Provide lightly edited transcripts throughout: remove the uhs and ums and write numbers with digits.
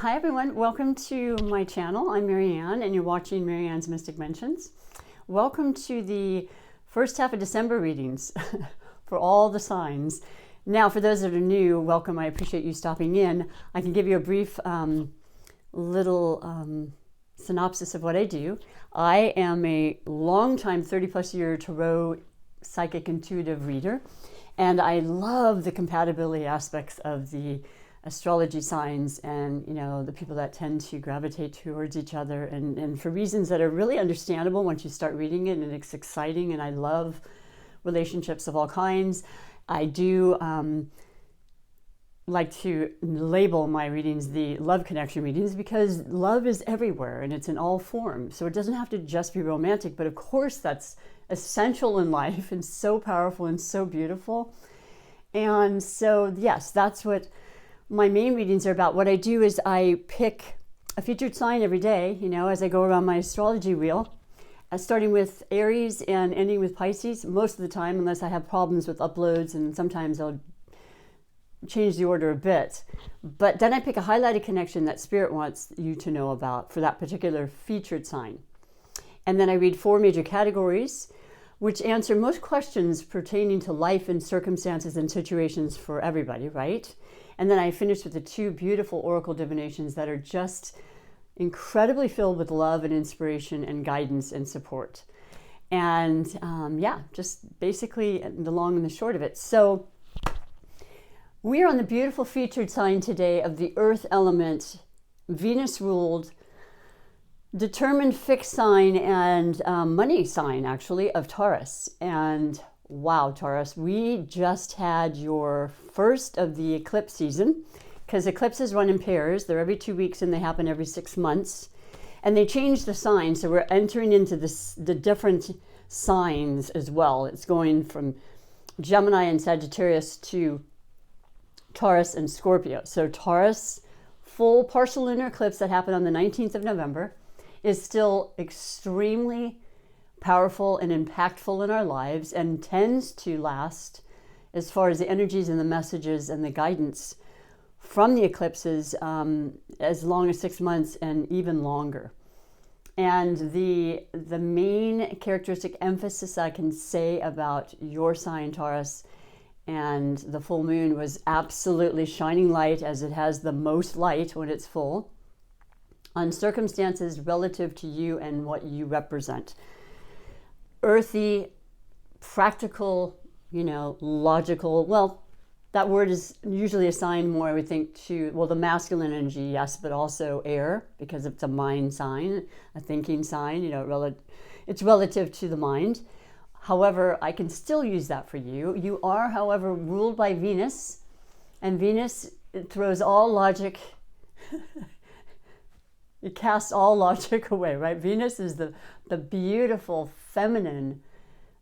Hi everyone, welcome to my channel. I'm Marianne and you're watching Marianne's Mystic Mentions. Welcome to the first half of December readings for all the signs. Now for those that are new, welcome. I appreciate you stopping in. I can give you a brief little synopsis of what I do. I am a long-time 30-plus year tarot psychic intuitive reader, and I love the compatibility aspects of the astrology signs and the people that tend to gravitate towards each other, and for reasons that are really understandable once you start reading it, and it's exciting. And I love relationships of all kinds. I do like to label my readings the love connection readings, because love is everywhere and it's in all forms. So it doesn't have to just be romantic, but of course that's essential in life and so powerful and so beautiful. And so yes, that's what my main readings are about. What I do is I pick a featured sign every day, as I go around my astrology wheel, starting with Aries and ending with Pisces most of the time, unless I have problems with uploads, and sometimes I'll change the order a bit. But then I pick a highlighted connection that Spirit wants you to know about for that particular featured sign. And then I read 4 major categories, which answer most questions pertaining to life and circumstances and situations for everybody, right? And then I finish with the 2 beautiful oracle divinations that are just incredibly filled with love and inspiration and guidance and support. And just basically the long and the short of it. So we are on the beautiful featured sign today of the earth element, Venus ruled, determined fixed sign and money sign, actually, of Taurus. And wow, Taurus, we just had your first of the eclipse season, because eclipses run in pairs. They're every 2 weeks and they happen every 6 months. And they change the sign, so we're entering into the different signs as well. It's going from Gemini and Sagittarius to Taurus and Scorpio. So Taurus, full partial lunar eclipse that happened on the 19th of November, is still extremely powerful and impactful in our lives, and tends to last, as far as the energies and the messages and the guidance from the eclipses, as long as 6 months and even longer. And the main characteristic emphasis I can say about your sign, Taurus, and the full moon was absolutely shining light, as it has the most light when it's full, on circumstances relative to you and what you represent. Earthy, practical, logical. Well, that word is usually assigned more, I would think, to, the masculine energy, yes, but also air, because it's a mind sign, a thinking sign, it's relative to the mind. However, I can still use that for you. You are, however, ruled by Venus, and Venus, it throws all logic, it casts all logic away, right? Venus is the beautiful, feminine,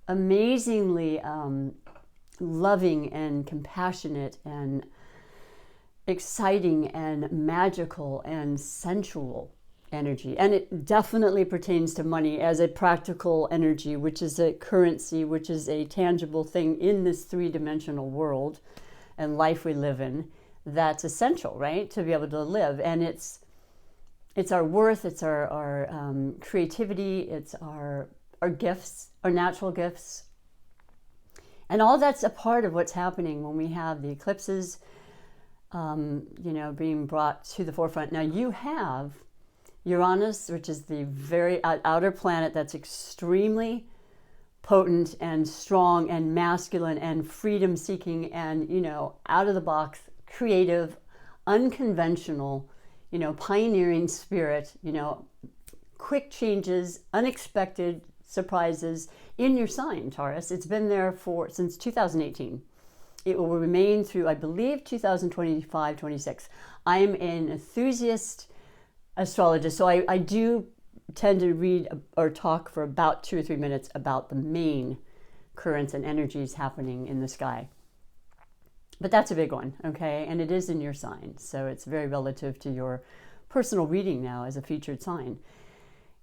amazingly loving and compassionate and exciting and magical and sensual energy. And it definitely pertains to money as a practical energy, which is a currency, which is a tangible thing in this 3-dimensional world and life we live in, that's essential, right, to be able to live. And it's our worth, it's our creativity, it's our gifts, our natural gifts. And all that's a part of what's happening when we have the eclipses, being brought to the forefront. Now you have Uranus, which is the very outer planet that's extremely potent and strong and masculine and freedom-seeking and, out of the box, creative, unconventional, pioneering spirit, quick changes, unexpected surprises in your sign, Taurus. It's been there since 2018. It will remain through, I believe, 2025, 26. I'm an enthusiast astrologist, so I do tend to read or talk for about 2 or 3 minutes about the main currents and energies happening in the sky. But that's a big one, okay? And it is in your sign, so it's very relative to your personal reading now as a featured sign.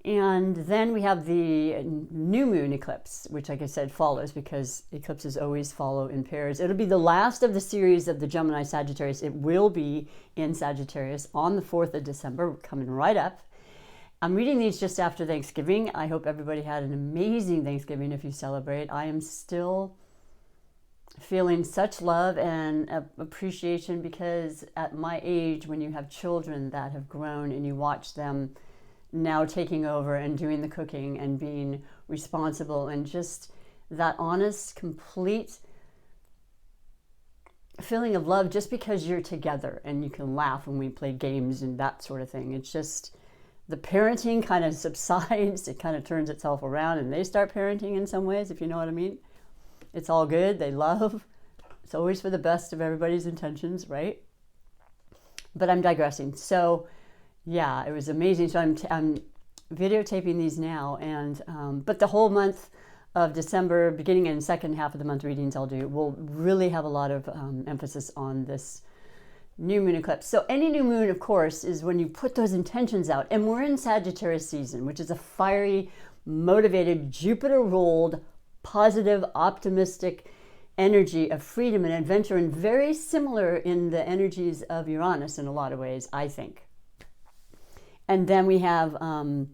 And then we have the new moon eclipse, which, like I said, follows because eclipses always follow in pairs. It'll be the last of the series of the Gemini Sagittarius. It will be in Sagittarius on the 4th of December, coming right up. I'm reading these just after Thanksgiving. I hope everybody had an amazing Thanksgiving if you celebrate. I am still feeling such love and appreciation because at my age, when you have children that have grown and you watch them now taking over and doing the cooking and being responsible, and just that honest, complete feeling of love just because you're together and you can laugh when we play games and that sort of thing. It's just the parenting kind of subsides. It kind of turns itself around and they start parenting in some ways, if you know what I mean. It's all good. They love. It's always for the best of everybody's intentions, right? But I'm digressing. So yeah, it was amazing. So I'm videotaping these now, and but the whole month of December, beginning and second half of the month readings I'll do will really have a lot of emphasis on this new moon eclipse. So any new moon, of course, is when you put those intentions out, and we're in Sagittarius season, which is a fiery, motivated, Jupiter-ruled, positive, optimistic energy of freedom and adventure, and very similar in the energies of Uranus in a lot of ways, I think. And then we have, well,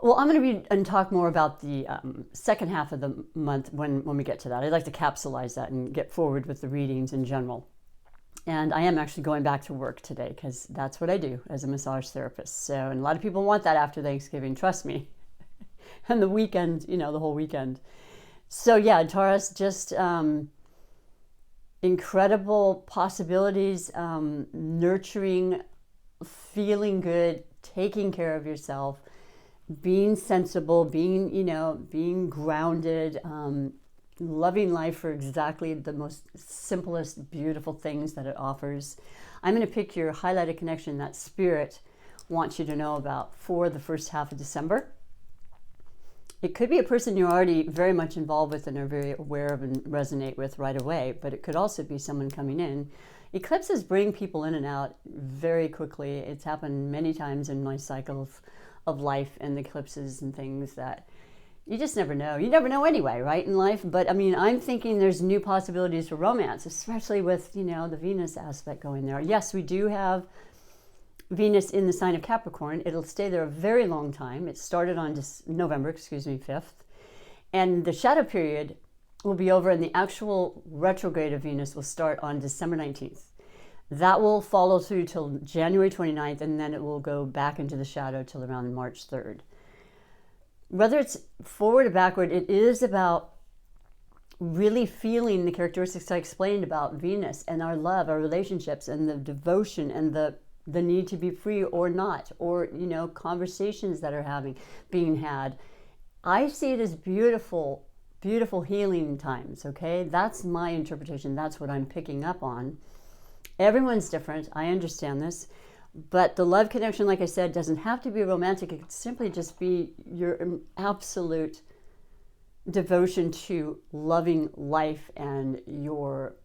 I'm going to read and talk more about the second half of the month when we get to that. I'd like to capsulize that and get forward with the readings in general. And I am actually going back to work today because that's what I do as a massage therapist. So, and a lot of people want that after Thanksgiving, trust me. And the weekend, you know, the whole weekend. So yeah, Taurus, just incredible possibilities, nurturing, feeling good, taking care of yourself, being sensible, being grounded, loving life for exactly the most simplest, beautiful things that it offers. I'm going to pick your highlighted connection that Spirit wants you to know about for the first half of December. It could be a person you're already very much involved with and are very aware of and resonate with right away, but it could also be someone coming in. Eclipses bring people in and out very quickly. It's happened many times in my cycle of life and the eclipses and things that you just never know. You never know anyway, right, in life? But I mean, I'm thinking there's new possibilities for romance, especially with, the Venus aspect going there. Yes, we do have Venus in the sign of Capricorn. It'll stay there a very long time. It started on November 5th. And the shadow period will be over, and the actual retrograde of Venus will start on December 19th. That will follow through till January 29th, and then it will go back into the shadow till around March 3rd. Whether it's forward or backward, it is about really feeling the characteristics I explained about Venus and our love, our relationships, and the devotion and the need to be free or not, or, conversations that are being had. I see it as beautiful, beautiful healing times, okay? That's my interpretation. That's what I'm picking up on. Everyone's different. I understand this. But the love connection, like I said, doesn't have to be romantic. It could simply just be your absolute devotion to loving life and your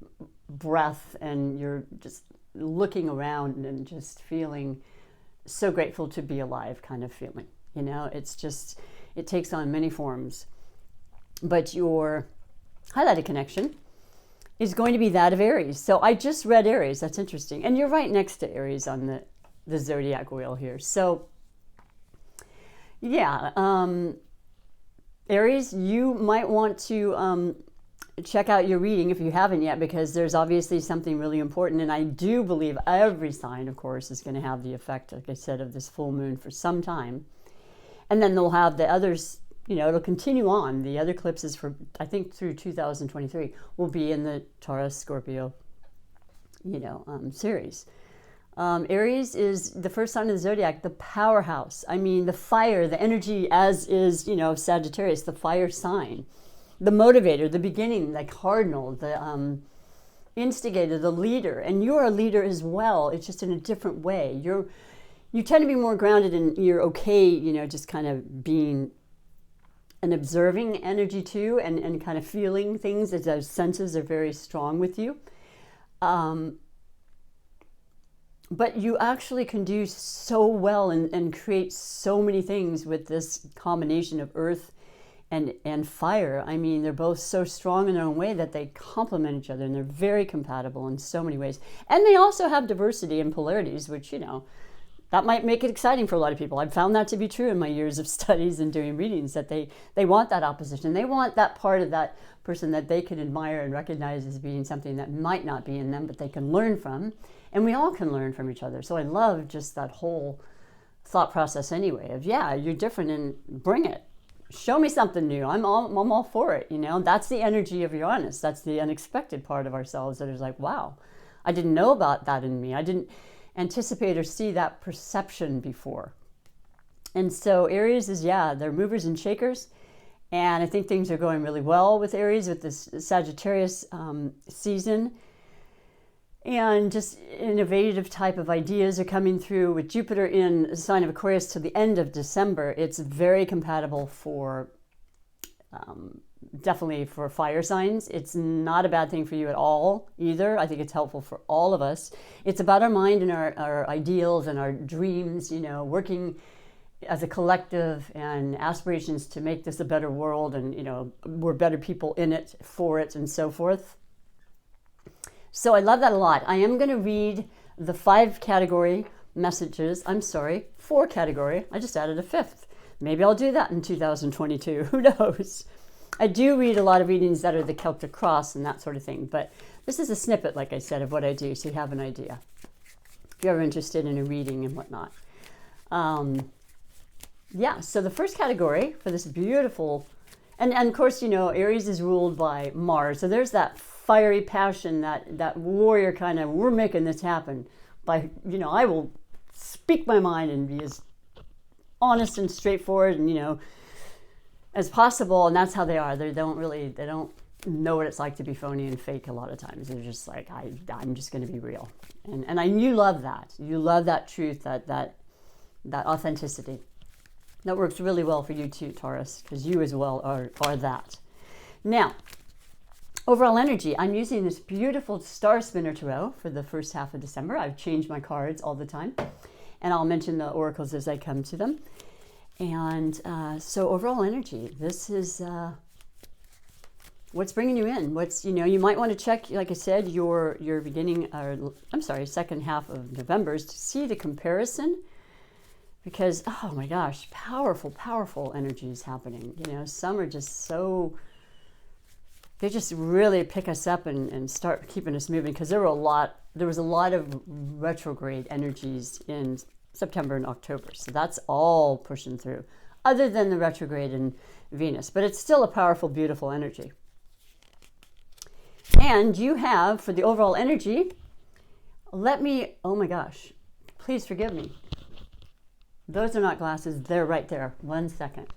breath, and you're just looking around and just feeling so grateful to be alive kind of feeling. It's just, it takes on many forms. But your highlighted connection is going to be that of Aries. So I just read Aries. That's interesting. And you're right next to Aries on the zodiac wheel here. So yeah, Aries, you might want to check out your reading if you haven't yet, because there's obviously something really important. And I do believe every sign, of course, is going to have the effect, like I said, of this full moon for some time. And then they'll have the others, it'll continue on. The other eclipses for, I think, through 2023 will be in the Taurus, Scorpio, series. Aries is the first sign of the zodiac, the powerhouse. I mean, the fire, the energy, as is, Sagittarius, the fire sign, the motivator, the beginning, the cardinal, the instigator, the leader. And you're a leader as well. It's just in a different way. You tend to be more grounded, and you're okay, just kind of being an observing energy too, and kind of feeling things, as those senses are very strong with you. But you actually can do so well and create so many things with this combination of earth and fire. I mean, they're both so strong in their own way that they complement each other, and they're very compatible in so many ways. And they also have diversity and polarities, which, that might make it exciting for a lot of people. I've found that to be true in my years of studies and doing readings, that they want that opposition. They want that part of that person that they can admire and recognize as being something that might not be in them, but they can learn from. And we all can learn from each other. So I love just that whole thought process anyway of, yeah, you're different and bring it. Show me something new. I'm all for it. That's the energy of Uranus. That's the unexpected part of ourselves that is like, wow, I didn't know about that in me. I didn't anticipate or see that perception before. And so Aries is, they're movers and shakers. And I think things are going really well with Aries with this Sagittarius season. And just innovative type of ideas are coming through with Jupiter in the sign of Aquarius to the end of December. It's very compatible for, definitely for fire signs. It's not a bad thing for you at all either. I think it's helpful for all of us. It's about our mind and our ideals and our dreams, working as a collective and aspirations to make this a better world, and, we're better people in it, for it, and so forth. So I love that a lot. I am going to read the 4 category. I just added a 5th. Maybe I'll do that in 2022. Who knows? I do read a lot of readings that are the Celtic Cross and that sort of thing. But this is a snippet, like I said, of what I do, so you have an idea if you're ever interested in a reading and whatnot. So the first category for this beautiful, and of course, Aries is ruled by Mars. So there's that fiery passion, that warrior kind of, we're making this happen by, I will speak my mind and be as honest and straightforward and, as possible. And that's how they are. They don't know what it's like to be phony and fake a lot of times. They're just like, I'm just going to be real. And you love that. You love that truth, that authenticity. That works really well for you too, Taurus, because you as well are that. Now, overall energy, I'm using this beautiful Star Spinner Tarot for the first half of December. I've changed my cards all the time, and I'll mention the oracles as I come to them. And so overall energy, this is what's bringing you in. You might want to check, like I said, your second half of November's to see the comparison. Because, oh my gosh, powerful, powerful energies happening. Some are just so, they just really pick us up and start keeping us moving. Because there was a lot of retrograde energies in September and October. So that's all pushing through, other than the retrograde in Venus. But it's still a powerful, beautiful energy. And you have, for the overall energy, oh my gosh, please forgive me. Those are not glasses. They're right there. 1 second.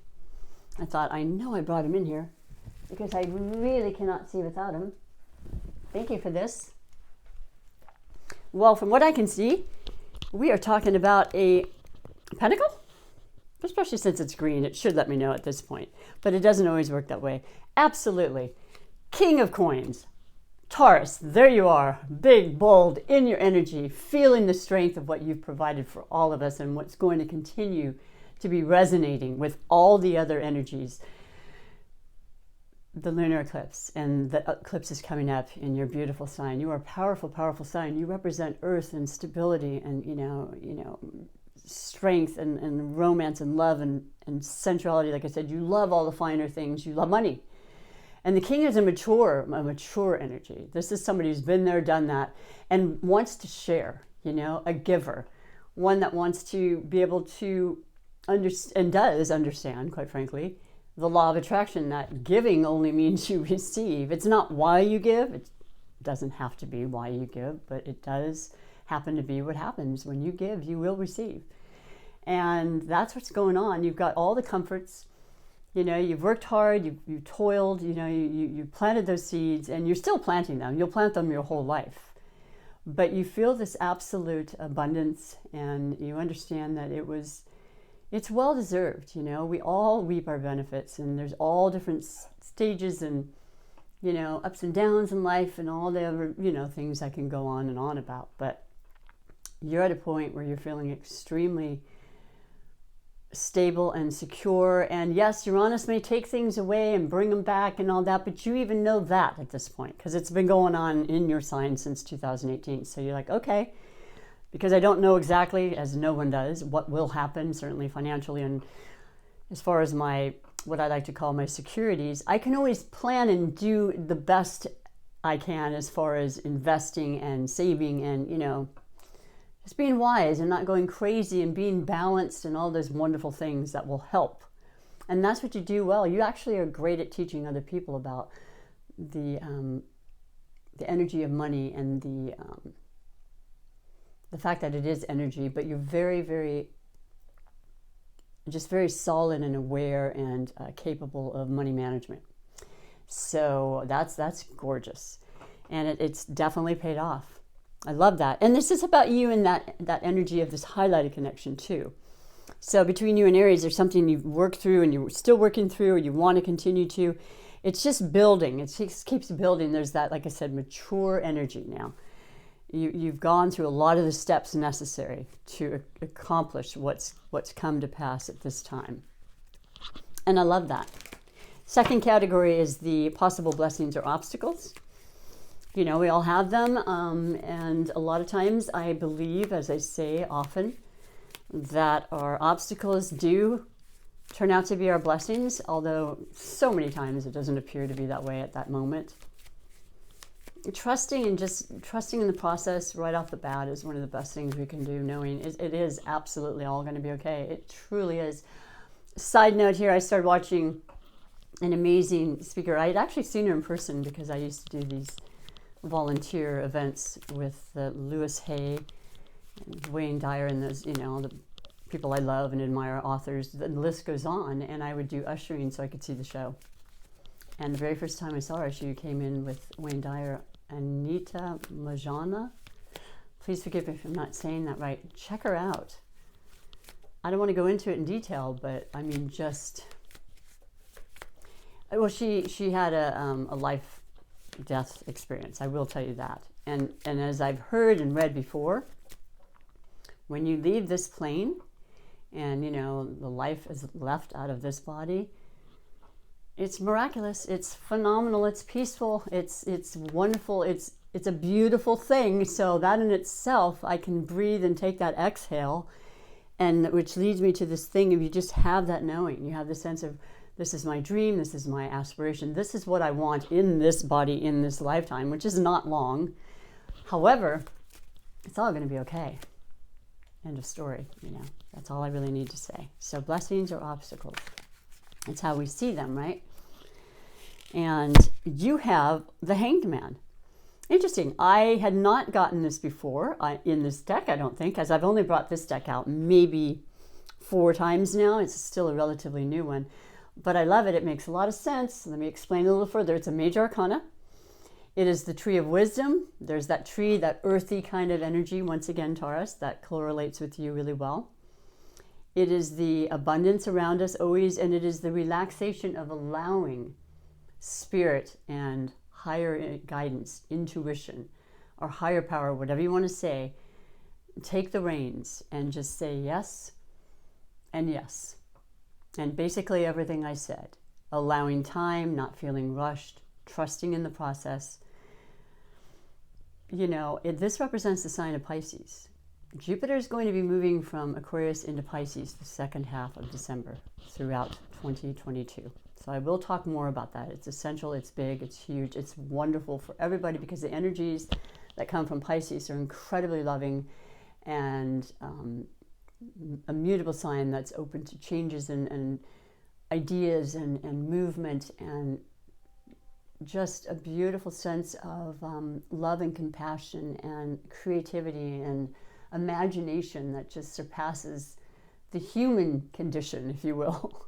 I thought, I know I brought them in here because I really cannot see without them. Thank you for this. Well, from what I can see, we are talking about a pentacle. Especially since it's green, it should let me know at this point. But it doesn't always work that way. Absolutely. King of coins. Taurus, there you are, big, bold, in your energy, feeling the strength of what you've provided for all of us and what's going to continue to be resonating with all the other energies. The lunar eclipse, and the eclipse is coming up in your beautiful sign. You are a powerful, powerful sign. You represent earth and stability and, strength and romance and love and sensuality. Like I said, you love all the finer things. You love money. And the king is a mature energy. This is somebody who's been there, done that, and wants to share, a giver. One that wants to be able to understand, and does understand, quite frankly, the law of attraction, that giving only means you receive. It's not why you give. It doesn't have to be why you give, but it does happen to be what happens. When you give, you will receive. And that's what's going on. You've got all the comforts. You've worked hard, you've toiled, you planted those seeds, and you're still planting them. You'll plant them your whole life. But you feel this absolute abundance, and you understand that it's well-deserved. We all reap our benefits, and there's all different stages and, ups and downs in life and all the other, things I can go on and on about. But you're at a point where you're feeling extremely stable and secure. And yes, Uranus may take things away and bring them back and all that, but you even know that at this point because it's been going on in your sign since 2018. So you're like, okay, because I don't know exactly, as no one does, what will happen, certainly financially and as far as what I like to call my securities, I can always plan and do the best I can as far as investing and saving and, just being wise and not going crazy and being balanced and all those wonderful things that will help. And that's what you do well. You actually are great at teaching other people about the energy of money and the fact that it is energy, but you're very, very, just very solid and aware and capable of money management. So that's gorgeous. And it's definitely paid off. I love that. And this is about you and that energy of this highlighted connection too. So between you and Aries, there's something you've worked through and you're still working through or you want to continue to. It's just building. It just keeps building. There's that, like I said, mature energy now. You've gone through a lot of the steps necessary to accomplish what's come to pass at this time. And I love that. Second category is the possible blessings or obstacles. We all have them, and a lot of times I believe, as I say often, that our obstacles do turn out to be our blessings, although so many times it doesn't appear to be that way at that moment. Trusting in the process right off the bat is one of the best things we can do, knowing it is absolutely all going to be okay. It truly is. Side note here, I started watching an amazing speaker. I had actually seen her in person because I used to do these volunteer events with Louis Hay and Wayne Dyer and those, all the people I love and admire, authors. The list goes on, and I would do ushering so I could see the show. And the very first time I saw her, she came in with Wayne Dyer, Anita Majana. Please forgive me if I'm not saying that right. Check her out. I don't want to go into it in detail, but I mean, she had a life-death experience. I will tell you that. And as I've heard and read before, when you leave this plane, and the life is left out of this body, it's miraculous. It's phenomenal. It's peaceful. It's wonderful. It's a beautiful thing. So that in itself, I can breathe and take that exhale, and which leads me to this thing of you just have that knowing. You have the sense of, this is my dream. This is my aspiration. This is what I want in this body, in this lifetime, which is not long. However, it's all going to be okay. End of story. That's all I really need to say. So blessings or obstacles. That's how we see them, right? And you have the Hanged Man. Interesting. I had not gotten this before in this deck, I don't think, as I've only brought this deck out maybe 4 times now. It's still a relatively new one. But I love it. It makes a lot of sense. Let me explain a little further. It's a major arcana. It is the tree of wisdom. There's that tree, that earthy kind of energy, once again, Taurus, that correlates with you really well. It is the abundance around us always, and it is the relaxation of allowing spirit and higher guidance, intuition, or higher power, whatever you want to say, take the reins and just say yes and yes. And basically everything I said, allowing time, not feeling rushed, trusting in the process. This represents the sign of Pisces. Jupiter is going to be moving from Aquarius into Pisces the second half of December throughout 2022. So I will talk more about that. It's essential, it's big, it's huge, it's wonderful for everybody because the energies that come from Pisces are incredibly loving and a mutable sign that's open to changes and ideas and movement and just a beautiful sense of love and compassion and creativity and imagination that just surpasses the human condition, if you will.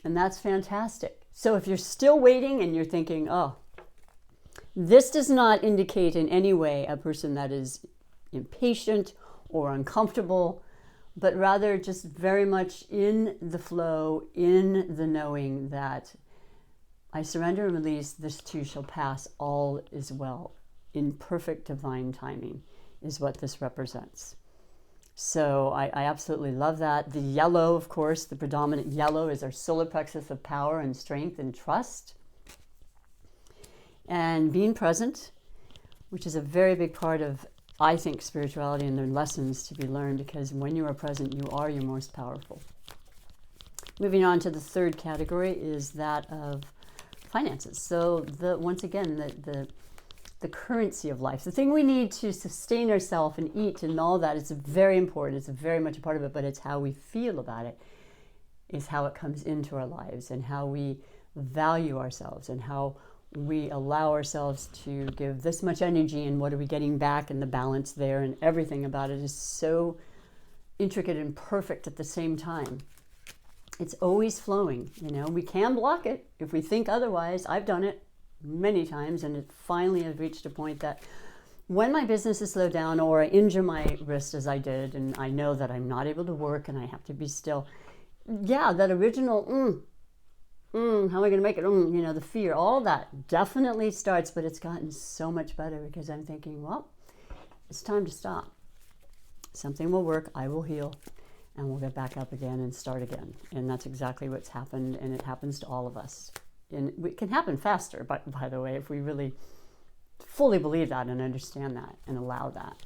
And that's fantastic. So if you're still waiting and you're thinking, oh, this does not indicate in any way a person that is impatient or uncomfortable, but rather just very much in the flow, in the knowing that I surrender and release, this too shall pass, all is well, in perfect divine timing. is what this represents. So I absolutely love that. The yellow, of course, the predominant yellow is our solar plexus of power and strength and trust. And being present, which is a very big part of, I think, spirituality and the lessons to be learned, because when you are present, you are your most powerful. Moving on to the third category is that of finances. So once again, the currency of life, the thing we need to sustain ourselves and eat and all that, is very important. It's very much a part of it, but it's how we feel about it is how it comes into our lives, and how we value ourselves, and how we allow ourselves to give this much energy, and what are we getting back, and the balance there, and everything about it is so intricate and perfect at the same time. It's always flowing, you know. We can block it if we think otherwise. I've done it many times, and it finally has reached a point that when my business is slowed down, or I injure my wrist as I did, and I know that I'm not able to work and I have to be still, yeah, that original how am I going to make it? You know, the fear, all that definitely starts, but it's gotten so much better because I'm thinking, well, it's time to stop. Something will work, I will heal, and we'll get back up again and start again. And that's exactly what's happened, and it happens to all of us. And it can happen faster, but by the way, if we really fully believe that and understand that and allow that.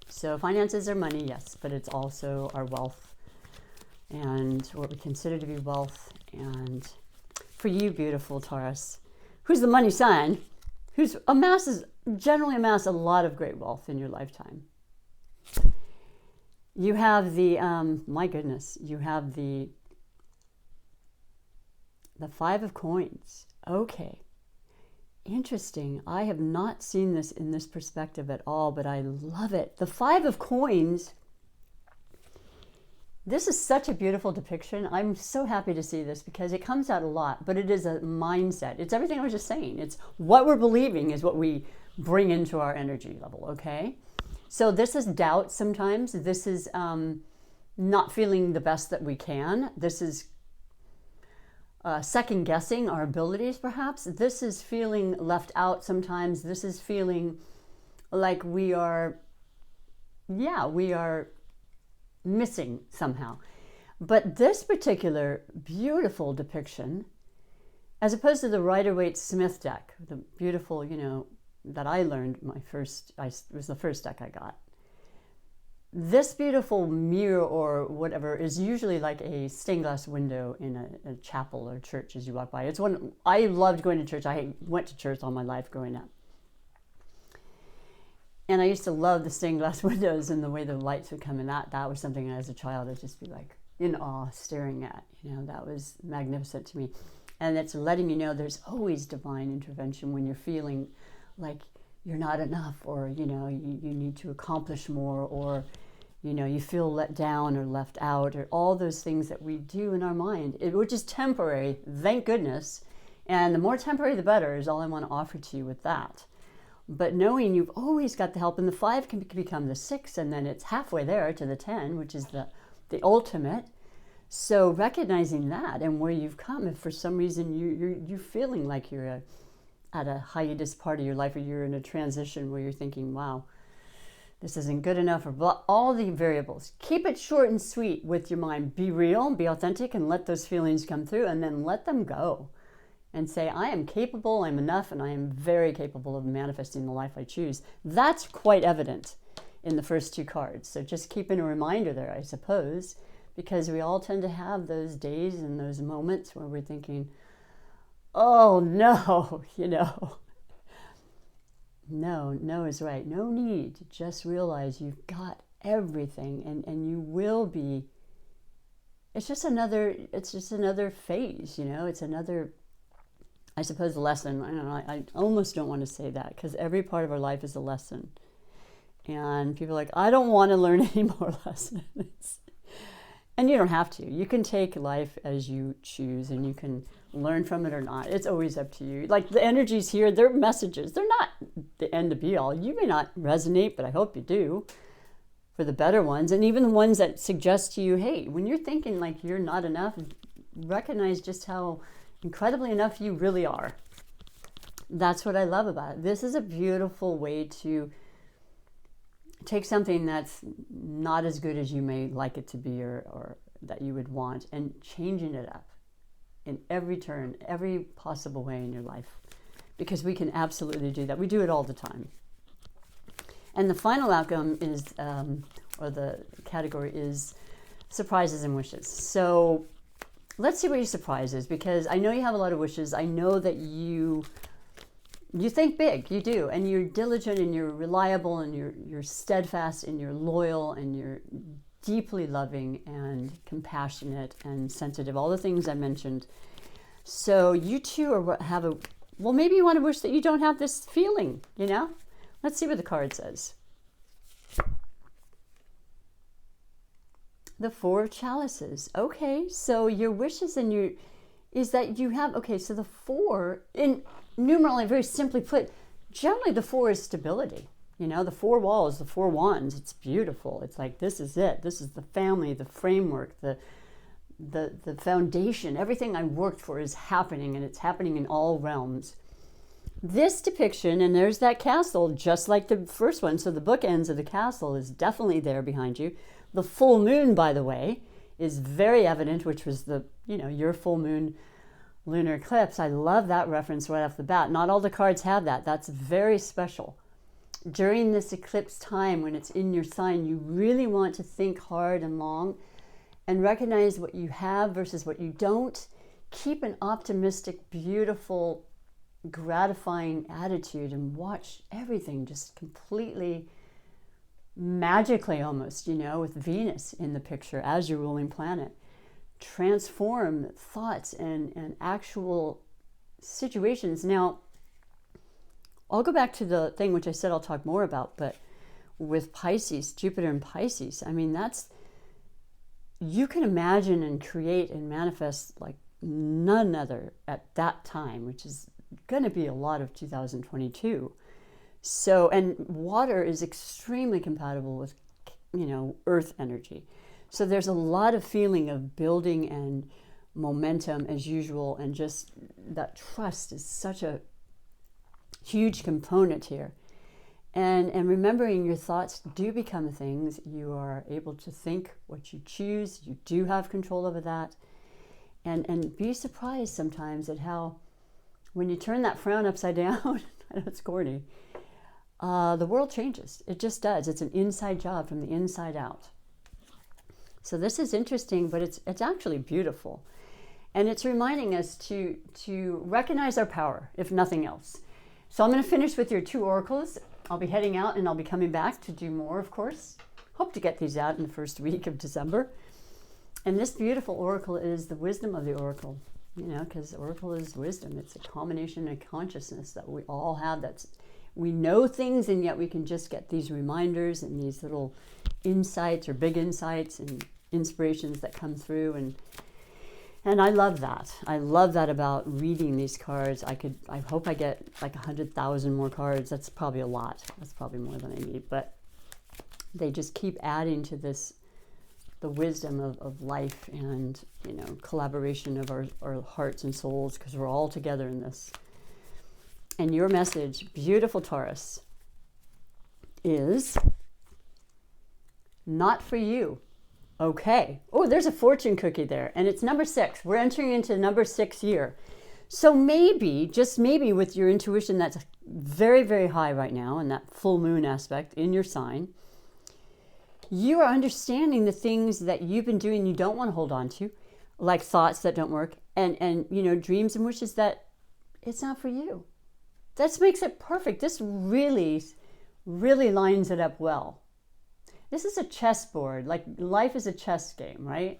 So finances are money, yes, but it's also our wealth and what we consider to be wealth. And for you, beautiful Taurus, who's the money sign, who's generally amassed a lot of great wealth in your lifetime, you have the, my goodness, you have the Five of Coins. Okay, interesting. I have not seen this in this perspective at all, but I love it. The Five of Coins, this is such a beautiful depiction. I'm so happy to see this because it comes out a lot, but it is a mindset. It's everything I was just saying. It's what we're believing is what we bring into our energy level, okay? So this is doubt sometimes. This is not feeling the best that we can. This is second guessing our abilities, perhaps. This is feeling left out sometimes. This is feeling like we are missing somehow. But this particular beautiful depiction, as opposed to the Rider-Waite-Smith deck, the beautiful, you know, that I learned it was the first deck I got. This beautiful mirror or whatever is usually like a stained glass window in a chapel or church as you walk by. It's one I loved going to church. I went to church all my life growing up. And I used to love the stained glass windows and the way the lights would come in. That was something as a child I'd just be like in awe staring at. You know, that was magnificent to me. And it's letting you know there's always divine intervention when you're feeling like you're not enough, or, you know, you need to accomplish more, or, you know, you feel let down or left out, or all those things that we do in our mind, which is temporary, thank goodness. And the more temporary, the better, is all I want to offer to you with that. But knowing you've always got the help, and the 5 can become the 6, and then it's halfway there to the 10, which is the ultimate. So recognizing that and where you've come, if for some reason you're feeling like you're at a hiatus part of your life, or you're in a transition where you're thinking, wow, this isn't good enough, or blah, all the variables. Keep it short and sweet with your mind. Be real, be authentic, and let those feelings come through, and then let them go. And say, I am capable, I'm enough, and I am very capable of manifesting the life I choose. That's quite evident in the first 2 cards. So just keeping a reminder there, I suppose, because we all tend to have those days and those moments where we're thinking, oh no, you know. No is right. No need. Just realize you've got everything, and you will be. It's just another phase, you know. It's another, I suppose, lesson. I don't know. I almost don't want to say that, because every part of our life is a lesson. And people are like, I don't want to learn any more lessons. And you don't have to. You can take life as you choose, and you can learn from it or not. It's always up to you. Like the energies here, they're messages. They're not the end to be all. You may not resonate, but I hope you do, for the better ones. And even the ones that suggest to you, hey, when you're thinking like you're not enough, recognize just how incredibly enough you really are. That's what I love about it. This is a beautiful way to take something that's not as good as you may like it to be, or that you would want, and changing it up in every turn, every possible way in your life, because we can absolutely do that. We do it all the time. And the final outcome is, or the category is surprises and wishes. So let's see what your surprise is, because I know you have a lot of wishes. I know that you think big, you do, and you're diligent, and you're reliable, and you're steadfast, and you're loyal, and you're deeply loving and compassionate and sensitive, all the things I mentioned. So you too well, maybe you want to wish that you don't have this feeling, you know? Let's see what the card says. The Four of Chalices. Okay, so your wishes is that you have, okay, so the four, in numerally, very simply put, generally the four is stability. You know, the four walls, the four wands, it's beautiful. It's like, this is it. This is the family, the framework, the foundation. Everything I worked for is happening, and it's happening in all realms. This depiction, and there's that castle, just like the first one. So the bookends of the castle is definitely there behind you. The full moon, by the way, is very evident, which was your full moon lunar eclipse. I love that reference right off the bat. Not all the cards have that. That's very special. During this eclipse time, when it's in your sign, you really want to think hard and long and recognize what you have versus what you don't. Keep an optimistic, beautiful, gratifying attitude and watch everything just completely magically, almost, with Venus in the picture as your ruling planet. Transform thoughts and actual situations. Now, I'll go back to the thing which I said I'll talk more about, but with Pisces, Jupiter in Pisces, I mean, you can imagine and create and manifest like none other at that time, which is going to be a lot of 2022. So, and water is extremely compatible with, earth energy. So there's a lot of feeling of building and momentum as usual, and just that trust is such a huge component here. And remembering your thoughts do become things. You are able to think what you choose. You do have control over that. And be surprised sometimes at how, when you turn that frown upside down, I know it's corny, the world changes. It just does. It's an inside job from the inside out. So this is interesting, but it's actually beautiful. And it's reminding us to recognize our power, if nothing else. So I'm going to finish with your two oracles. I'll be heading out, and I'll be coming back to do more, of course. Hope to get these out in the first week of December. And this beautiful oracle is the wisdom of the oracle, because oracle is wisdom. It's a combination of consciousness that we all have. We know things, and yet we can just get these reminders and these little insights or big insights and inspirations that come through. And I love that. I love that about reading these cards. I hope I get like 100,000 more cards. That's probably a lot. That's probably more than I need. But they just keep adding to this, the wisdom of life and, collaboration of our hearts and souls, because we're all together in this. And your message, beautiful Taurus, is not for you. Okay. Oh, there's a fortune cookie there, and it's number 6. We're entering into number 6 year. So maybe, just maybe, with your intuition that's very, very high right now, and that full moon aspect in your sign, you are understanding the things that you've been doing you don't want to hold on to, like thoughts that don't work, and dreams and wishes that it's not for you. That makes it perfect. This really, really lines it up well. This is a chessboard, like life is a chess game, right?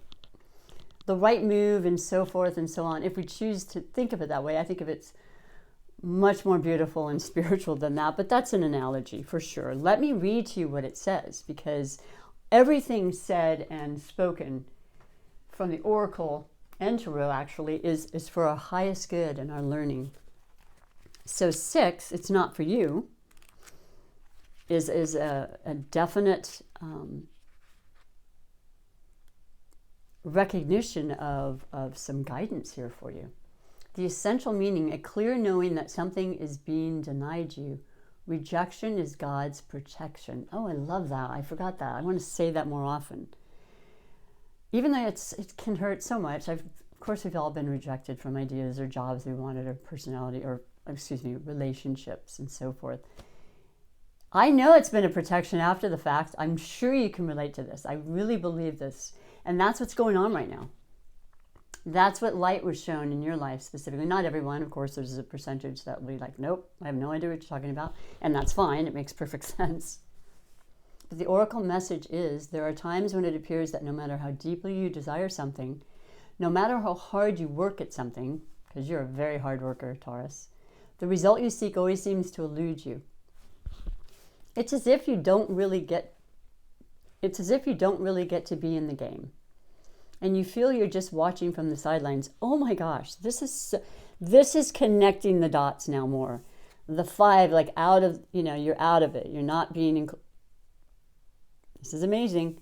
The right move and so forth and so on. If we choose to think of it that way, I think of it's much more beautiful and spiritual than that, but that's an analogy for sure. Let me read to you what it says, because everything said and spoken from the oracle and tarot actually is for our highest good and our learning. So 6, it's not for you, is a definite recognition of some guidance here for you. The essential meaning, a clear knowing that something is being denied you Rejection is God's protection. Oh, I love that. I forgot that. I want to say that more often. Even though it can hurt so much. Of course, we've all been rejected from ideas or jobs we wanted or personality or, relationships and so forth. I know it's been a protection after the fact. I'm sure you can relate to this. I really believe this. And that's what's going on right now. That's what light was shown in your life specifically. Not everyone, of course, there's a percentage that will be like, nope, I have no idea what you're talking about. And that's fine, it makes perfect sense. But the oracle message is, there are times when it appears that no matter how deeply you desire something, no matter how hard you work at something, because you're a very hard worker, Taurus, the result you seek always seems to elude you. It's as if you don't really get to be in the game. And you feel you're just watching from the sidelines. Oh my gosh, this is connecting the dots now more. The 5, like you're out of it. You're not being this is amazing.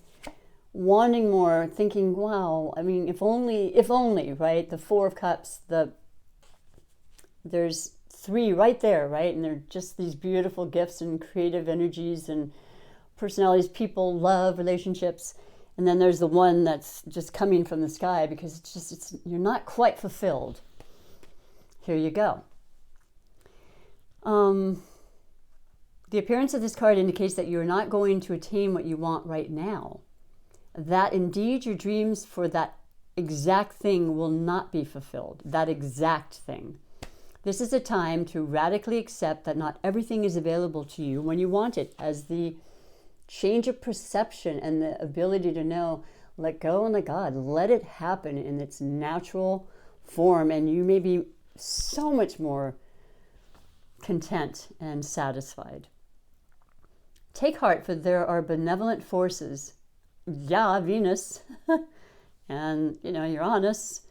Wanting more, thinking, wow, I mean, if only, right? The 4 of Cups, there's 3 right there, right? And they're just these beautiful gifts and creative energies and personalities, people, love, relationships. And then there's the 1 that's just coming from the sky because you're not quite fulfilled. Here you go. The appearance of this card indicates that you're not going to attain what you want right now. That indeed your dreams for that exact thing will not be fulfilled. That exact thing. This is a time to radically accept that not everything is available to you when you want it, as the change of perception and the ability to know, let go and let God, let it happen in its natural form, and you may be so much more content and satisfied. Take heart, for there are benevolent forces, Venus, and Uranus,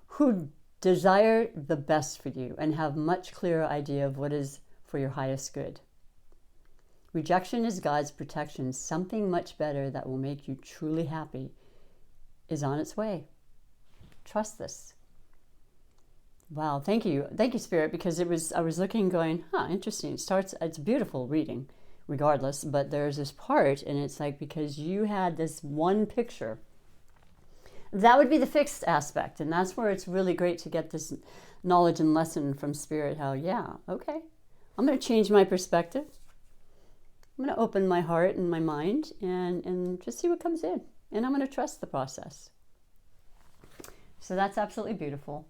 who desire the best for you and have much clearer idea of what is for your highest good. Rejection is God's protection. Something much better that will make you truly happy is on its way. Trust this. Wow, thank you. Thank you, Spirit, because I was looking going, interesting. It's a beautiful reading, regardless, but there's this part, and it's like, because you had this one picture, that would be the fixed aspect, and that's where it's really great to get this knowledge and lesson from Spirit, how, okay, I'm going to change my perspective. I'm going to open my heart and my mind and just see what comes in. And I'm going to trust the process. So that's absolutely beautiful.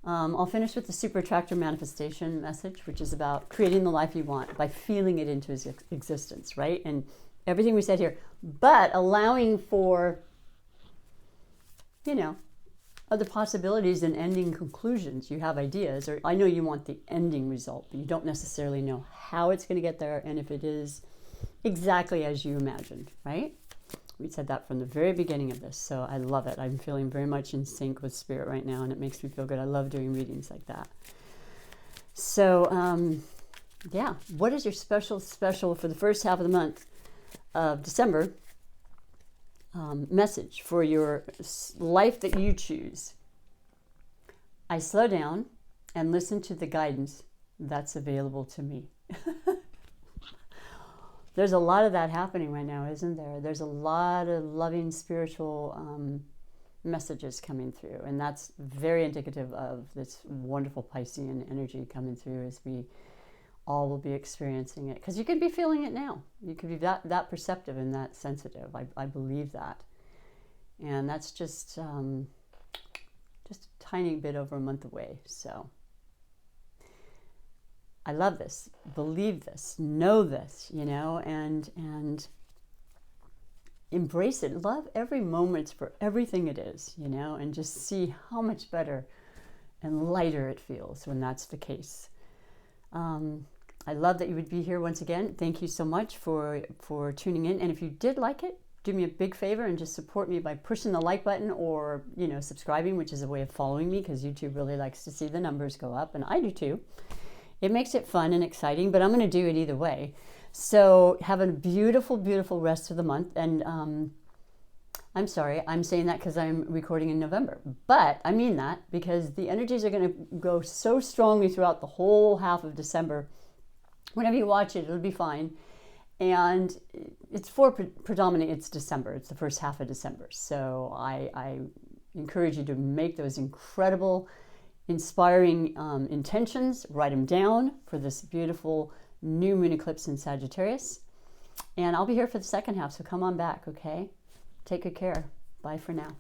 I'll finish with the super attractor manifestation message, which is about creating the life you want by feeling it into existence, right? And everything we said here, but allowing for, other possibilities and ending conclusions. You have ideas, or I know you want the ending result, but you don't necessarily know how it's going to get there and if it is exactly as you imagined, right? We said that from the very beginning of this, so I love it. I'm feeling very much in sync with Spirit right now, and it makes me feel good. I love doing readings like that. So, what is your special for the first half of the month of December message for your life that you choose? I slow down and listen to the guidance that's available to me. There's a lot of that happening right now, isn't there? There's a lot of loving spiritual messages coming through, and that's very indicative of this wonderful Piscean energy coming through as we all will be experiencing it. Because you could be feeling it now. You could be that perceptive and that sensitive. I believe that. And that's just a tiny bit over a month away, so... I love this, believe this, know this, and embrace it. Love every moment for everything it is, and just see how much better and lighter it feels when that's the case. I love that you would be here once again. Thank you so much for tuning in. And if you did like it, do me a big favor and just support me by pushing the like button or, subscribing, which is a way of following me, because YouTube really likes to see the numbers go up, and I do too. It makes it fun and exciting, but I'm going to do it either way. So have a beautiful, beautiful rest of the month. And I'm sorry, I'm saying that because I'm recording in November. But I mean that because the energies are going to go so strongly throughout the whole half of December Whenever you watch it, it'll be fine. And it's for predominantly, it's December. It's the first half of December. So I encourage you to make those incredible, inspiring intentions, write them down for this beautiful new moon eclipse in Sagittarius. And I'll be here for the second half, so come on back, okay? Take good care. Bye for now.